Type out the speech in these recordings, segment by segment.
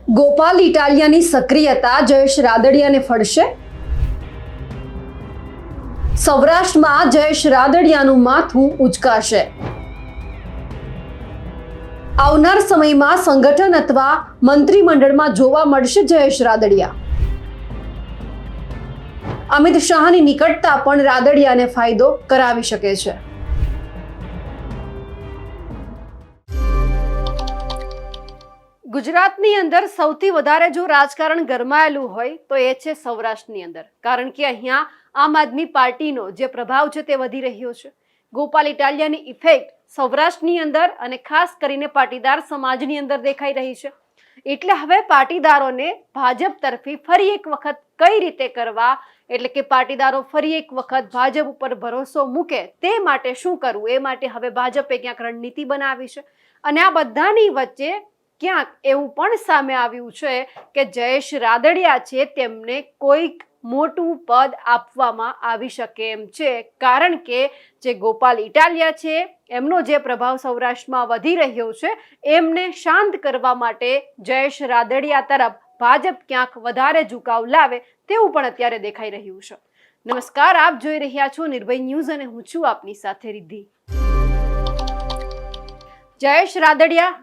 ગોપાલ ઇટાલિયાની સક્રિયતા જયેશ રાદડિયાને ફળશે? સૌરાષ્ટ્રમાં જયેશ રાદડિયાનું માથું ઉંચકાશે? આવનાર સમયમાં સંગઠન અથવા મંત્રીમંડળમાં જોવા મળશે જયેશ રાદડિયા? અમિત શાહની નિકટતા પણ રાદડિયાને ફાયદો કરાવી શકે છે. ગુજરાતની અંદર સૌથી વધારે જો રાજકારણ ગરમાયેલું હોય તો એ છે સૌરાષ્ટ્રની અંદર, કારણ કે અહીંયા આમ આદમી પાર્ટીનો જે પ્રભાવ છે તે વધી રહ્યો છે. ગોપાલ ઇટાલિયાની ઇફેક્ટ સૌરાષ્ટ્રની અંદર અને ખાસ કરીને પાટીદાર સમાજની અંદર દેખાઈ રહી છે. એટલે હવે પાટીદારોને ભાજપ તરફી ફરી એક વખત કઈ રીતે કરવા, એટલે કે પાટીદારો ફરી એક વખત ભાજપ ઉપર ભરોસો મૂકે તે માટે શું કરવું, એ માટે હવે ભાજપે ક્યાંક રણનીતિ બનાવી છે. અને આ બધાની વચ્ચે ક્યાંક એવું પણ સામે આવ્યું છે કે જયેશ રાદડિયા છે તેમને કોઈક મોટું પદ આપવામાં આવી શકે એમ છે, કારણ કે જે ગોપાલ ઇટાલિયા છે એમનો જે પ્રભાવ સૌરાષ્ટ્રમાં વધી રહ્યો છે એમને શાંત કરવા માટે જયેશ રાદડિયા તરફ ભાજપ ક્યાંક વધારે ઝુકાવ લાવે તેવું પણ અત્યારે દેખાઈ રહ્યું છે. નમસ્કાર, આપ જોઈ રહ્યા છો નિર્ભય ન્યૂઝ અને હું છું આપની સાથે રિદ્ધિ. જયેશ રાદડિયા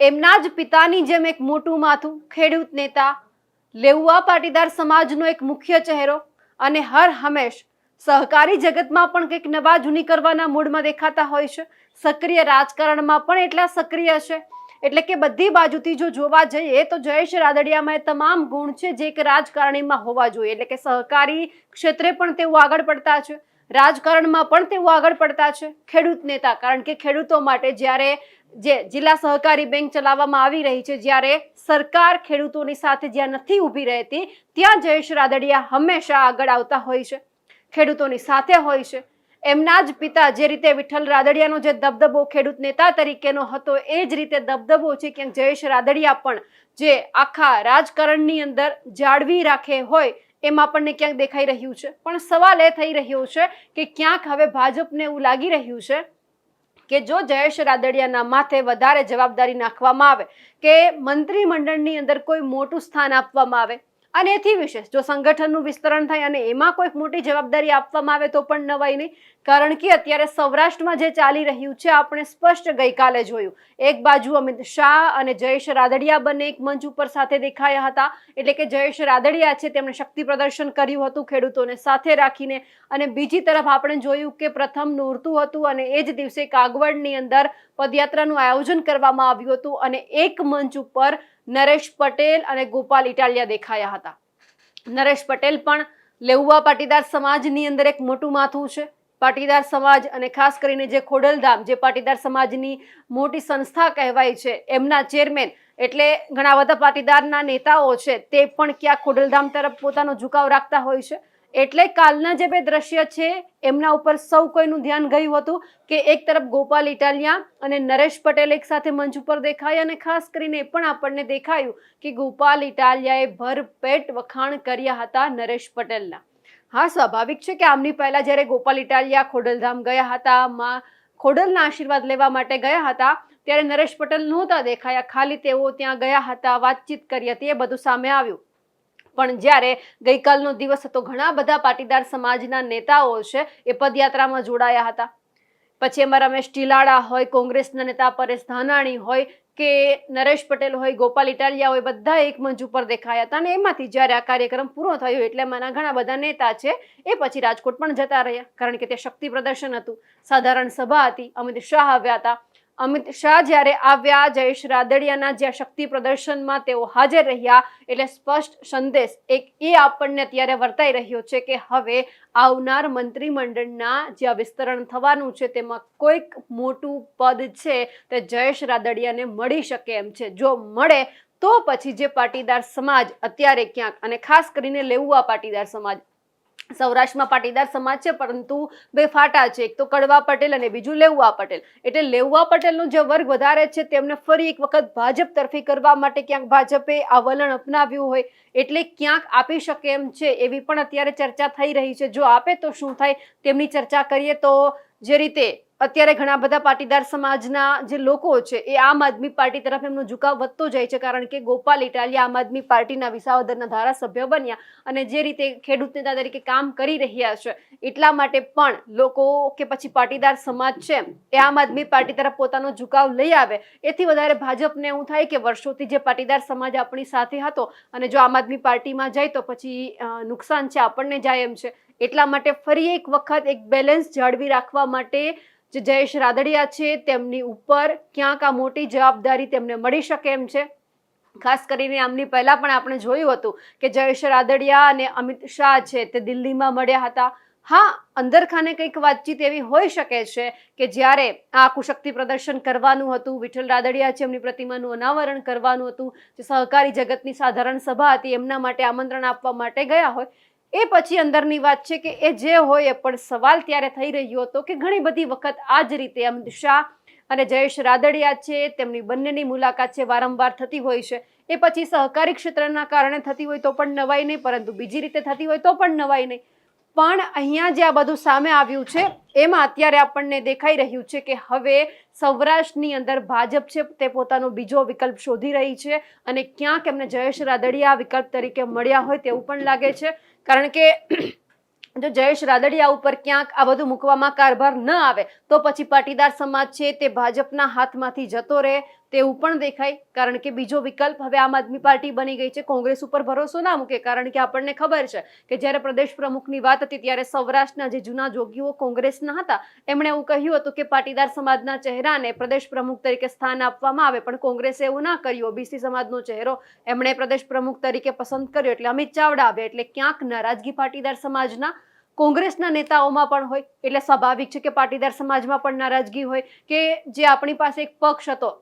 એમના જ પિતાની જેમ એક મોટું માથું, ખેડૂત નેતા, લેઉવા પાટીદાર સમાજનો એક મુખ્ય ચહેરો અને હર હંમેશ સહકારી જગતમાં પણ કંઈક નવા જૂની કરવાના મૂડમાં દેખાતા હોય છે. સક્રિય રાજકારણમાં પણ એટલા સક્રિય છે. એટલે કે બધી બાજુથી જો જોવા જઈએ તો જયેશ રાદડિયામાં એ તમામ ગુણ છે જે એક રાજકારણીમાં હોવા જોઈએ. એટલે કે સહકારી ક્ષેત્રે પણ તેઓ આગળ પડતા છે, રાજકારણમાં પણ તેઓ આગળ પડતા છે. ખેડૂત નેતા, કારણ કે ખેડૂતો માટે જ્યારે જે જિલ્લા સહકારી બેંક ચલાવવામાં આવી રહી છે, જ્યારે સરકાર ખેડૂતોની સાથે જ્યાં નથી ઊભી રહેતી ત્યાં જયેશ રાદડિયા હંમેશા આગળ આવતા હોય છે, ખેડૂતોની સાથે હોય છે. એમના જ પિતા જે રીતે વિઠ્ઠલ રાદડિયાનો જે દબદબો ખેડૂત નેતા તરીકેનો હતો એ જ રીતે દબદબો છે ક્યાંક જયેશ રાદડિયા પણ જે આખા રાજકારણની અંદર જાળવી રાખે હોય એમ આપણને ક્યાંક દેખાઈ રહ્યું છે. પણ સવાલ એ થઈ રહ્યો છે કે ક્યાંક હવે ભાજપને એવું લાગી રહ્યું છે કે જો જયેશ રાદડિયાના માથે વધારે જવાબદારી નાખવામાં આવે કે મંત્રીમંડળની અંદર કોઈ મોટું સ્થાન આપવામાં આવે, અને એથી વિશેષ જો સંગઠનનું વિસ્તરણ થાય અને એમાં કોઈક મોટી જવાબદારી આપવામાં આવે તો પણ નવાઈ નહીં. કારણ કે અત્યારે સૌરાષ્ટ્રમાં જે ચાલી રહ્યું છે આપણે સ્પષ્ટ ગઈકાલે જોયું. એક બાજુ અમિત શાહ અને જયેશ રાદડિયા બંને એક મંચ ઉપર સાથે દેખાયા હતા. એટલે કે જયેશ રાદડિયા છે તેમણે શક્તિ પ્રદર્શન કર્યું હતું ખેડૂતોને સાથે રાખીને, અને બીજી તરફ આપણે જોયું કે પ્રથમ નોરતું હતું અને એ જ દિવસે કાગવડની અંદર પદયાત્રાનું આયોજન કરવામાં આવ્યું હતું અને એક મંચ ઉપર નરેશ પટેલ અને ગોપાલ ઇટાલિયા દેખાયા હતા. નરેશ પટેલ પણ લેઉવા પાટીદાર સમાજની અંદર એક મોટું માથું છે. પાટીદાર સમાજ અને ખાસ કરીને જે ખોડલધામ, જે પાટીદાર સમાજની મોટી સંસ્થા કહેવાય છે, એમના ચેરમેન, એટલે ઘણા બધા પાટીદારના નેતાઓ છે તે પણ ક્યાં ખોડલધામ તરફ પોતાનો ઝુકાવ રાખતા હોય છે. એટલે કાલના જે બે દ્રશ્ય છે એમના ઉપર સૌ કોઈનું ધ્યાન ગયું હતું કે એક તરફ ગોપાલ ઇટાલિયા અને નરેશ પટેલ એક સાથે મંચ ઉપર દેખાયા, અને ખાસ કરીને એ પણ આપણને દેખાયું કે ગોપાલ ઇટાલિયાએ ભરપેટ વખાણ કર્યા હતા નરેશ પટેલના. હા, સ્વાભાવિક છે કે આમની પહેલા જ્યારે ગોપાલ ઇટાલિયા ખોડલધામ ગયા હતા, ખોડલના આશીર્વાદ લેવા માટે ગયા હતા, ત્યારે નરેશ પટેલ નહોતા દેખાયા. ખાલી તેઓ ત્યાં ગયા હતા, વાતચીત કરી હતી, એ બધું સામે આવ્યું. પણ જ્યારે ગઈકાલનો દિવસ હતો, ઘણા બધા પાટીદાર સમાજના નેતાઓ છે એ પદયાત્રામાં જોડાયા હતા. પછી એમાં રમેશ ટીલાળા હોય, કોંગ્રેસના નેતા પરેશ ધાનાણી હોય કે નરેશ પટેલ હોય, ગોપાલ ઇટાલિયા હોય, બધા એક મંચ ઉપર દેખાયા હતા. અને એમાંથી જ્યારે આ કાર્યક્રમ પૂરો થયો એટલે એમાંના ઘણા બધા નેતા છે એ પછી રાજકોટ પણ જતા રહ્યા, કારણ કે તે શક્તિ પ્રદર્શન હતું, સાધારણ સભા હતી, અમિત શાહ આવ્યા હતા. અમિત શાહ જ્યારે આવ્યા, જયેશ રાદડિયાના જ્યાં શક્તિ પ્રદર્શનમાં તેઓ હાજર રહ્યા, એટલે સ્પષ્ટ સંદેશ એક એ આપણને અત્યારે વર્તાઈ રહ્યો છે કે હવે આવનાર મંત્રીમંડળના જ્યાં વિસ્તરણ થવાનું છે તેમાં કોઈક મોટું પદ છે તે જયેશ રાદડિયાને મળી શકે એમ છે. જો મળે તો પછી જે પાટીદાર સમાજ અત્યારે ક્યાંક, અને ખાસ કરીને લેઉવા પાટીદાર સમાજ, સૌરાષ્ટ્રમાં પાટીદાર સમાજ છે પરંતુ બે ફાટા છે, એક તો કડવા પટેલ અને બીજું લેઉવા પટેલ. એટલે લેઉવા પટેલનો જે વર્ગ વધારે છે તેમને ફરી એક વખત ભાજપ તરફી કરવા માટે ક્યાંક ભાજપે આ વલણ અપનાવ્યું હોય, એટલે ક્યાંક આપી શકે એમ છે એવી પણ અત્યારે ચર્ચા થઈ રહી છે. જો આપે તો શું થાય તેમની ચર્ચા કરીએ તો જે રીતે અત્યારે ઘણા બધા પાટીદાર સમાજના જે લોકો છે એ આમ આદમી પાર્ટી તરફ એમનો ઝુકાવ વધતો જાય છે, કારણ કે ગોપાલ ઇટાલિયા આમ આદમી પાર્ટીના વિસાવદરના ધારાસભ્ય બન્યા અને જે રીતે ખેડૂત નેતા તરીકે કામ કરી રહ્યા છે એટલા માટે પણ લોકો કે પછી પાટીદાર સમાજ છે એ આમ આદમી પાર્ટી તરફ પોતાનો ઝુકાવ લઈ આવે. એથી વધારે ભાજપને એવું થાય કે વર્ષોથી જે પાટીદાર સમાજ આપણી સાથે હતો અને જો આમ આદમી પાર્ટીમાં જાય તો પછી નુકસાન છે આપણને જાય એમ છે. એટલા માટે ફરી એક વખત એક બેલેન્સ જાળવી રાખવા માટે જે જયેશ રાદડિયા છે તેમની ઉપર ક્યાંક આ મોટી જવાબદારી તેમને મળી શકે એમ છે. ખાસ કરીને આમની પહેલા પણ આપણે જોયું હતું કે જયેશ રાદડિયા અને અમિત શાહ છે તે દિલ્હીમાં મળ્યા હતા. હા, અંદર ખાને કંઈક વાતચીત એવી હોઈ શકે છે કે જ્યારે આ આખું શક્તિ પ્રદર્શન કરવાનું હતું, વિઠ્ઠલ રાદડિયા છે એમની પ્રતિમાનું અનાવરણ કરવાનું હતું, જે સહકારી જગતની સાધારણ સભા હતી એમના માટે આમંત્રણ આપવા માટે ગયા હોય, એ પછી અંદરની વાત છે કે એ જે હોય પણ સવાલ ત્યારે થઈ રહ્યો હતો કે ઘણી બધી વખત આ જ રીતે અમિત શાહ અને જયેશ રાદડિયા છે તેમની બંનેની મુલાકાત છે વારંવાર થતી હોય છે. એ પછી સહકારી ક્ષેત્રના કારણે થતી હોય તો પણ નવાઈ નહીં, પરંતુ બીજી રીતે થતી હોય તો પણ નવાઈ નહીં. પણ અહીંયા જે આ બધું સામે આવ્યું છે એમાં અત્યારે આપણને દેખાઈ રહ્યું છે કે હવે સૌરાષ્ટ્રની અંદર ભાજપ છે તે પોતાનો બીજો વિકલ્પ શોધી રહી છે અને ક્યાંક એમને જયેશ રાદડિયા વિકલ્પ તરીકે મળ્યા હોય તેવું પણ લાગે છે. કારણ કે જો જયેશ રાદડિયા ઉપર ક્યાંક આ બધું મૂકવામાં કારભાર ન આવે તો પછી પાટીદાર સમાજ છે તે ભાજપના હાથમાંથી જતો રહે તેવું પણ દેખાય. કારણ કે બીજો વિકલ્પ હવે આમ આદમી પાર્ટી બની ગઈ છે. કોંગ્રેસ ઉપર ભરોસો ના મૂકે, કારણ કે આપણને ખબર છે કે જ્યારે પ્રદેશ પ્રમુખની વાત હતી ત્યારે સૌરાષ્ટ્રના જે જૂના જોગીઓ કોંગ્રેસના હતા એમણે એવું કહ્યું હતું કે પાટીદાર સમાજના ચહેરાને પ્રદેશ પ્રમુખ તરીકે સ્થાન આપવામાં આવે, પણ કોંગ્રેસે એવું ના કર્યું. ઓબીસી સમાજનો ચહેરો એમણે પ્રદેશ પ્રમુખ તરીકે પસંદ કર્યો એટલે અમિત ચાવડા આવે. એટલે ક્યાંક નારાજગી પાટીદાર સમાજના કોંગ્રેસના નેતાઓમાં પણ હોય, એટલે સ્વાભાવિક છે કે પાટીદાર સમાજમાં પણ નારાજગી હોય કે જે આપણી પાસે એક પક્ષ હતો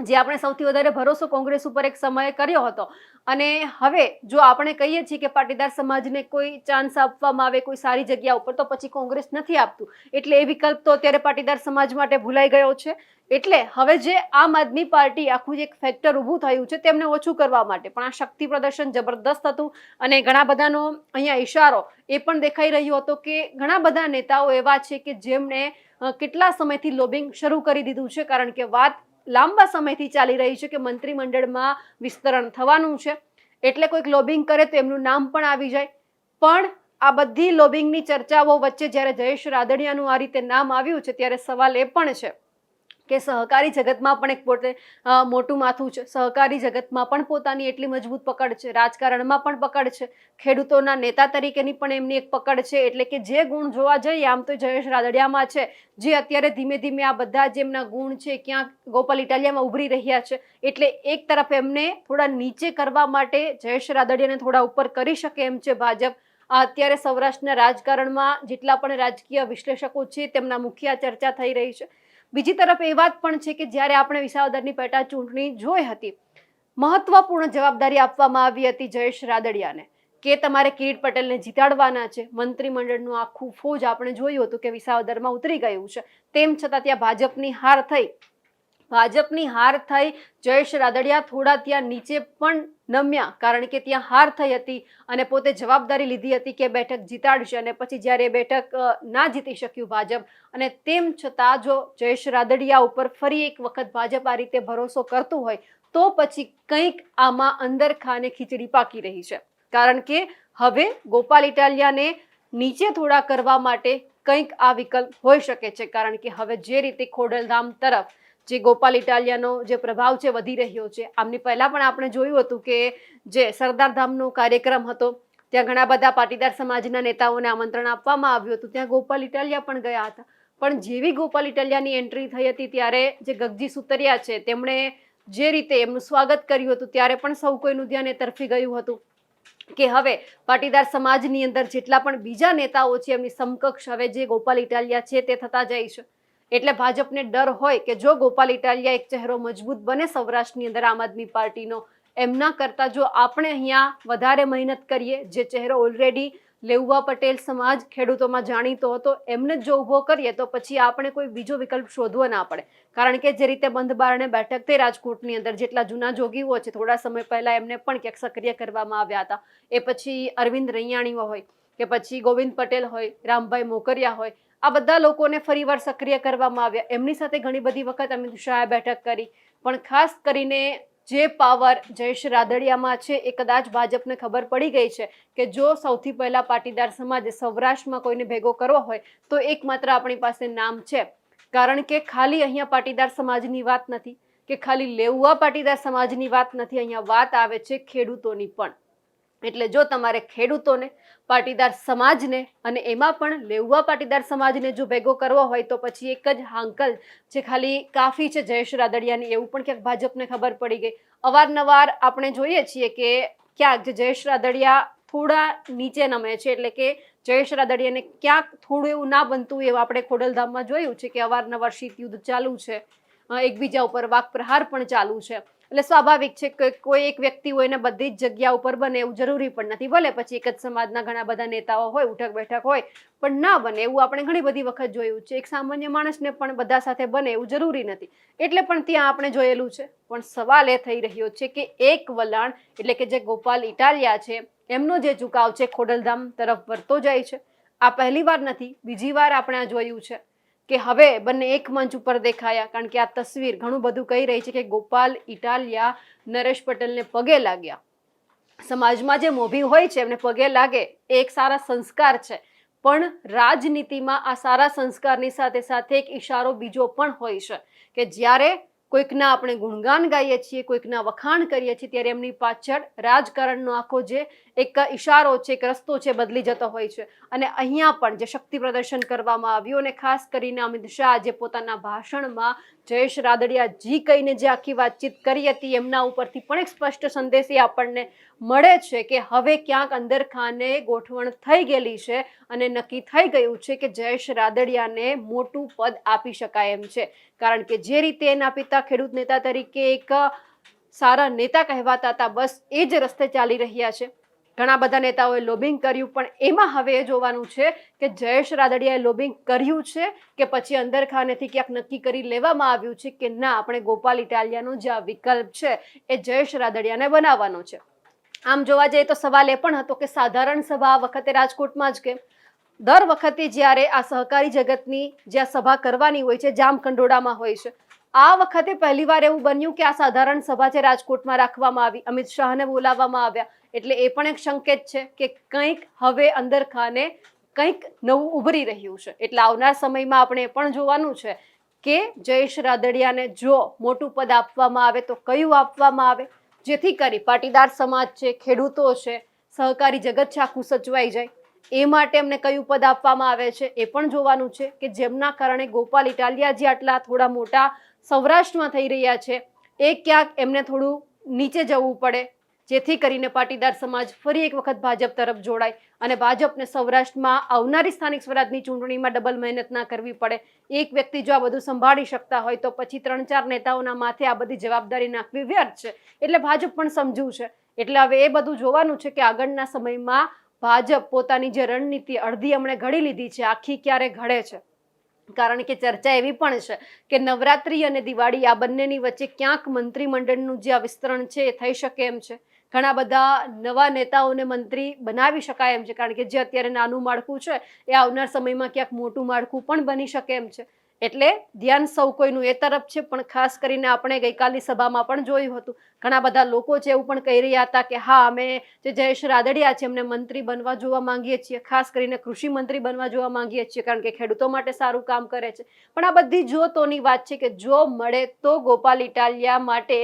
જે આપણે સૌથી વધારે ભરોસો કોંગ્રેસ ઉપર એક સમયે કર્યો હતો અને હવે જો આપણે કહીએ છીએ કે પાટીદાર સમાજને કોઈ ચાન્સ આપવામાં આવે કોઈ સારી જગ્યા ઉપર તો પછી કોંગ્રેસ નથી આપતું. એટલે એ વિકલ્પ તો અત્યારે પાટીદાર સમાજ માટે ભૂલાઈ ગયો છે. એટલે હવે જે આમ આદમી પાર્ટી આખું એક ફેક્ટર ઊભું થયું છે તેમને ઓછું કરવા માટે પણ આ શક્તિ પ્રદર્શન જબરદસ્ત હતું અને ઘણા બધાનો અહીંયા ઇશારો એ પણ દેખાઈ રહ્યો હતો કે ઘણા બધા નેતાઓ એવા છે કે જેમણે કેટલા સમયથી લોબિંગ શરૂ કરી દીધું છે, કારણ કે વાત લાંબા સમયથી ચાલી રહી છે કે મંત્રીમંડળમાં વિસ્તરણ થવાનું છે એટલે કોઈક લોબિંગ કરે તો એમનું નામ પણ આવી જાય. પણ આ બધી લોબિંગની ચર્ચાઓ વચ્ચે જ્યારે જયેશ રાદડિયાનું આ રીતે નામ આવ્યું છે ત્યારે સવાલ એ પણ છે કે સહકારી જગતમાં પણ એક પોતે મોટું માથું છે, સહકારી જગતમાં પણ પોતાની એટલી મજબૂત પકડ છે, રાજકારણમાં પણ પકડ છે, ખેડૂતોના નેતા તરીકેની પણ એમની એક પકડ છે. એટલે કે જે ગુણ જોવા જઈએ આમ તો જયેશ રાદડિયામાં છે, જે અત્યારે ધીમે ધીમે આ બધા જે એમના ગુણ છે ક્યાંક ગોપાલ ઇટાલિયામાં ઉભરી રહ્યા છે. એટલે એક તરફ એમને થોડા નીચે કરવા માટે જયેશ રાદડિયાને થોડા ઉપર કરી શકે એમ છે ભાજપ. અત્યારે સૌરાષ્ટ્રના રાજકારણમાં જેટલા પણ રાજકીય વિશ્લેષકો છે તેમના મુખ્ય ચર્ચા થઈ રહી છે. બીજી તરફ એ વાત પણ છે કે જ્યારે આપણે વિસાવદરની પેટા ચૂંટણી જોઈ હતી, મહત્વપૂર્ણ જવાબદારી આપવામાં આવી હતી જયેશ રાદડિયાને કે તમારે કિરીટ પટેલને જીતાડવાના છે. મંત્રીમંડળનું આખું ફોજ આપણે જોયું હતું કે વિસાવદરમાં ઉતરી ગયું છે, તેમ છતાં ત્યાં ભાજપની હાર થઈ. જયેશ રાદડિયા થોડા ત્યાં નીચે પણ નમ્યા, કારણ કે ત્યાં હાર થઈ હતી અને પોતે જવાબદારી લીધી હતી કે બેઠક જીતાડશે અને પછી જ્યારે બેઠક ના જીતી શક્યું ભાજપ અને તેમ છતાં જો જયેશ રાદડિયા ઉપર ફરી એક વખત ભાજપ આ રીતે ભરોસો કરતું હોય તો પછી કંઈક આમાં અંદર ખાને ખીચડી પાકી રહી છે. કારણ કે હવે ગોપાલ ઇટાલિયાને નીચે થોડા કરવા માટે કંઈક આ વિકલ્પ હોઈ શકે છે, કારણ કે હવે જે રીતે ખોડલધામ તરફ જે ગોપાલ ઇટાલિયાનો જે પ્રભાવ છે વધી રહ્યો છે. આમની પહેલા પણ આપણે જોયું હતું કે જે સરદારધામનો કાર્યક્રમ હતો ત્યાં ઘણા બધા પાટીદાર સમાજના નેતાઓને આમંત્રણ આપવામાં આવ્યું હતું, ત્યાં ગોપાલ ઇટાલિયા પણ ગયા હતા. પણ જેવી ગોપાલ ઇટાલિયાની એન્ટ્રી થઈ હતી ત્યારે જે ગગજી સુતરિયા છે તેમણે જે રીતે એમનું સ્વાગત કર્યું હતું ત્યારે પણ સૌ કોઈનું ધ્યાન એ તરફી ગયું હતું કે હવે પાટીદાર સમાજની અંદર જેટલા પણ બીજા નેતાઓ છે એમની સમકક્ષ હવે જે ગોપાલ ઇટાલિયા છે તે થતા જાય છે. એટલે ભાજપને ડર હોય કે જો ગોપાલ ઇટાલિયા એક ચહેરો મજબૂત બને સૌરાષ્ટ્રની અંદર આમ આદમી પાર્ટીનો, એમના કરતા જો આપણે અહીંયા વધારે મહેનત કરીએ, જે ચહેરો ઓલરેડી લેઉવા પટેલ સમાજ ખેડૂતોમાં જાણીતો હતો એમને જો ઊભો કરીએ તો પછી આપણે કોઈ બીજો વિકલ્પ શોધવો ના પડે. કારણ કે જે રીતે બંધ બારણે બેઠક થઈ રાજકોટની અંદર, જેટલા જૂના જોગીઓ છે થોડા સમય પહેલા એમને પણ ક્યાંક સક્રિય કરવામાં આવ્યા હતા, એ પછી અરવિંદ રૈયાણીઓ હોય કે પછી ગોવિંદ પટેલ હોય, રામભાઈ મોકરિયા હોય, આ બધા લોકોને ફરીવાર સક્રિય કરવામાં આવ્યા. એમની સાથે ઘણી બધી વખત અમિત શાહે બેઠક કરી, પણ ખાસ કરીને જે પાવર જયેશ રાદડિયામાં છે એ કદાચ ભાજપને ખબર પડી ગઈ છે કે જો સૌથી પહેલા પાટીદાર સમાજે સૌરાષ્ટ્રમાં કોઈને ભેગો કરવો હોય તો એકમાત્ર આપણી પાસે નામ છે. કારણ કે ખાલી અહીંયા પાટીદાર સમાજની વાત નથી કે ખાલી લેઉવા પાટીદાર સમાજની વાત નથી, અહીંયા વાત આવે છે ખેડૂતોની પણ. એટલે જો તમારે ખેડૂતોને, પાટીદાર સમાજને અને એમાં પણ લેઉવા પાટીદાર સમાજને જો ભેગો કરવો હોય તો પછી એક જ હાંકલ જે ખાલી કાફી છે જયેશ રાદડિયાની, એવું પણ ક્યાંક ભાજપને ખબર પડી ગઈ. અવારનવાર આપણે જોઈએ છીએ કે ક્યાંક જે જયેશ રાદડિયા થોડા નીચે નમે છે, એટલે કે જયેશ રાદડિયાને ક્યાંક થોડું એવું ના બનતું એવું આપણે ખોડલધામમાં જોયું છે કે અવારનવાર શીત યુદ્ધ ચાલુ છે, એકબીજા ઉપર વાક પ્રહાર પણ ચાલુ છે. એટલે સ્વાભાવિક છે કે કોઈ એક વ્યક્તિ હોય ને બધી જ જગ્યા ઉપર બને એવું જરૂરી પણ નથી. ભલે પછી એક જ સમાજના ઘણા બધા નેતાઓ હોય, ઉઠક બેઠક હોય, પણ ના બને એવું આપણે ઘણી બધી વખત જોયું છે. એક સામાન્ય માણસને પણ બધા સાથે બને એવું જરૂરી નથી, એટલે પણ ત્યાં આપણે જોયેલું છે. પણ સવાલ એ થઈ રહ્યો છે કે એક વલણ, એટલે કે જે ગોપાલ ઇટાલિયા છે એમનો જે ઝુકાવ છે ખોડલધામ તરફ વધતો જાય છે. આ પહેલી વાર નથી, બીજી વાર આપણે આ જોયું છે કે હવે બંને એક મંચ ઉપર દેખાયા. કારણ કે આ તસવીર ઘણું બધું કહી રહી છે કે ગોપાલ ઇટાલિયા નરેશ પટેલને પગે લાગ્યા. સમાજમાં જે મોભી હોય છે એમને પગે લાગે એ એક સારા સંસ્કાર છે, પણ રાજનીતિમાં આ સારા સંસ્કારની સાથે સાથે એક ઈશારો બીજો પણ હોય છે કે જ્યારે કોઈકના આપણે ગુણગાન ગાઈએ છીએ, કોઈકના વખાણ કરીએ છીએ, ત્યારે એમની પાછળ રાજકારણનો આખો જે એક ઈશારો છે, એક રસ્તો છે, બદલી જતો હોય છે. અને અહીંયા પણ જે શક્તિ પ્રદર્શન કરવામાં આવ્યું અને ખાસ કરીને અમિત શાહ જે પોતાના ભાષણમાં જયેશ રાદડિયા જી કહીને જે આખી વાતચીત કરી હતી એમના ઉપરથી પણ એક સ્પષ્ટ સંદેશ એ આપણને મળે છે કે હવે ક્યાંક અંદર ખાને ગોઠવણ થઈ ગયેલી છે અને નક્કી થઈ ગયું છે કે જયેશ રાદડિયાને મોટું પદ આપી શકાય એમ છે. કારણ કે જે રીતે એના પિતા ખેડૂત નેતા તરીકે એક સારા નેતા કહેવાતા હતા, બસ એ જ રસ્તે ચાલી રહ્યા છે. ઘણા બધા નેતાઓએ લોબિંગ કર્યું, પણ એમાં હવે એ જોવાનું છે કે જયેશ રાદડિયાએ લોબિંગ કર્યું છે કે પછી અંદર ખાનેથી ક્યાંક નક્કી કરી લેવામાં આવ્યું છે કે ના, આપણે ગોપાલ ઇટાલિયાનો જે આ વિકલ્પ છે એ જયેશ રાદડિયાને બનાવવાનો છે. આમ જોવા જઈએ તો સવાલ એ પણ હતો કે સાધારણ સભા આ વખતે રાજકોટમાં જ કેમ? દર વખતે જ્યારે આ સહકારી જગતની જે સભા કરવાની હોય છે જામકંડોળામાં હોય છે. આ વખતે પહેલીવાર એવું બન્યું કે આ સાધારણ સભા છે રાજકોટમાં રાખવામાં આવી, અમિત શાહને બોલાવવામાં આવ્યા. એટલે એ પણ એક સંકેત છે કે કંઈક હવે અંદર ખાને કંઈક નવું ઉભરી રહ્યું છે. એટલે આવનાર સમયમાં આપણે એ પણ જોવાનું છે કે જયેશ રાદડિયાને જો મોટું પદ આપવામાં આવે તો કયું આપવામાં આવે, જેથી કરી પાટીદાર સમાજ છે, ખેડૂતો છે, સહકારી જગત છે આખું સચવાઈ જાય. એ માટે એમને કયું પદ આપવામાં આવે છે એ પણ જોવાનું છે કે જેમના કારણે ગોપાલ ઇટાલિયા જે આટલા થોડા મોટા સૌરાષ્ટ્રમાં થઈ રહ્યા છે એ ક્યાંક એમને થોડું નીચે જવું પડે, જેથી કરીને પાટીદાર સમાજ ફરી એક વખત ભાજપ તરફ જોડાય અને ભાજપને સૌરાષ્ટ્રમાં આવનારી સ્થાનિક સ્વરાજની ચૂંટણીમાં ડબલ મહેનત ના કરવી પડે. એક વ્યક્તિ જો આ બધું સંભાળી શકતા હોય તો પછી 3-4 નેતાઓના માથે આ બધી જવાબદારી નાખવી વ્યર્થ છે. એટલે ભાજપ પણ સમજ્યું છે. એટલે હવે એ બધું જોવાનું છે કે આગળના સમયમાં ભાજપ પોતાની જે રણનીતિ અડધી એમણે ઘડી લીધી છે, આખી ક્યારે ઘડે છે. કારણ કે ચર્ચા એવી પણ છે કે નવરાત્રી અને દિવાળી આ બંનેની વચ્ચે ક્યાંક મંત્રીમંડળનું જે આ વિસ્તરણ છે એ થઈ શકે એમ છે. ઘણા બધા નવા નેતાઓને મંત્રી બનાવી શકાય એમ છે, કારણ કે જે અત્યારે નાનું માળખું છે એ આવનાર સમયમાં ક્યાંક મોટું માળખું પણ બની શકે એમ છે. એટલે ધ્યાન સૌ કોઈનું એ તરફ છે. પણ ખાસ કરીને આપણે ગઈકાલની સભામાં પણ જોયું હતું, ઘણા બધા લોકો છે એવું પણ કહી રહ્યા હતા કે હા, અમે જે જયેશ રાદડિયા છે એમને મંત્રી બનવા જોવા માંગીએ છીએ, ખાસ કરીને કૃષિ મંત્રી બનવા જોવા માંગીએ છીએ, કારણ કે ખેડૂતો માટે સારું કામ કરે છે. પણ આ બધી જોતોની વાત છે કે જો મળે તો ગોપાલ ઇટાલિયા માટે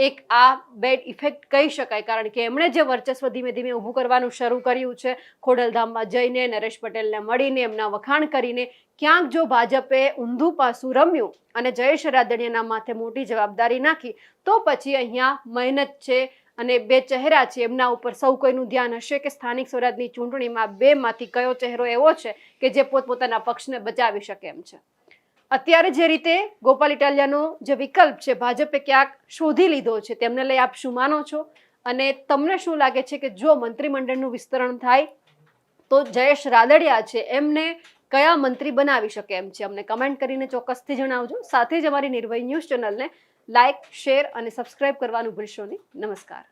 એક આ બેડ ઇફેક્ટ કહી શકાય. કારણ કે એમણે જે વર્ચસ્વ ધીમે ધીમે ઊભું કરવાનું શરૂ કર્યું છે, ખોડલધામમાં જઈને નરેશ પટેલને મળીને એમના વખાણ કરીને, ક્યાંક જો ભાજપે ઊંધું પાસું રમ્યું અને જયેશ રાદડિયાના માથે મોટી જવાબદારી નાખી તો પછી અહીંયા મહેનત છે અને બે ચહેરા છે એમના ઉપર સૌ કોઈનું ધ્યાન હશે કે સ્થાનિક સ્વરાજની ચૂંટણીમાં બેમાંથી કયો ચહેરો એવો છે કે જે પોતપોતાના પક્ષને બચાવી શકે એમ છે. અત્યારે જે રીતે ગોપાલ ઇટાલિયાનો જે વિકલ્પ છે ભાજપે ક્યાંક શોધી લીધો છે, તેમને લઈ આપ શું માનો છો? અને તમને શું લાગે છે કે જો મંત્રીમંડળનું વિસ્તરણ થાય તો જયેશ રાદડિયા છે એમને કયા મંત્રી બનાવી શકે એમ છે? અમને કમેન્ટ કરીને ચોક્કસથી જણાવજો. સાથે જ અમારી નિર્ભય ન્યૂઝ ચેનલને લાઇક, શેર અને સબસ્ક્રાઇબ કરવાનું ભૂલશો નહીં. નમસ્કાર.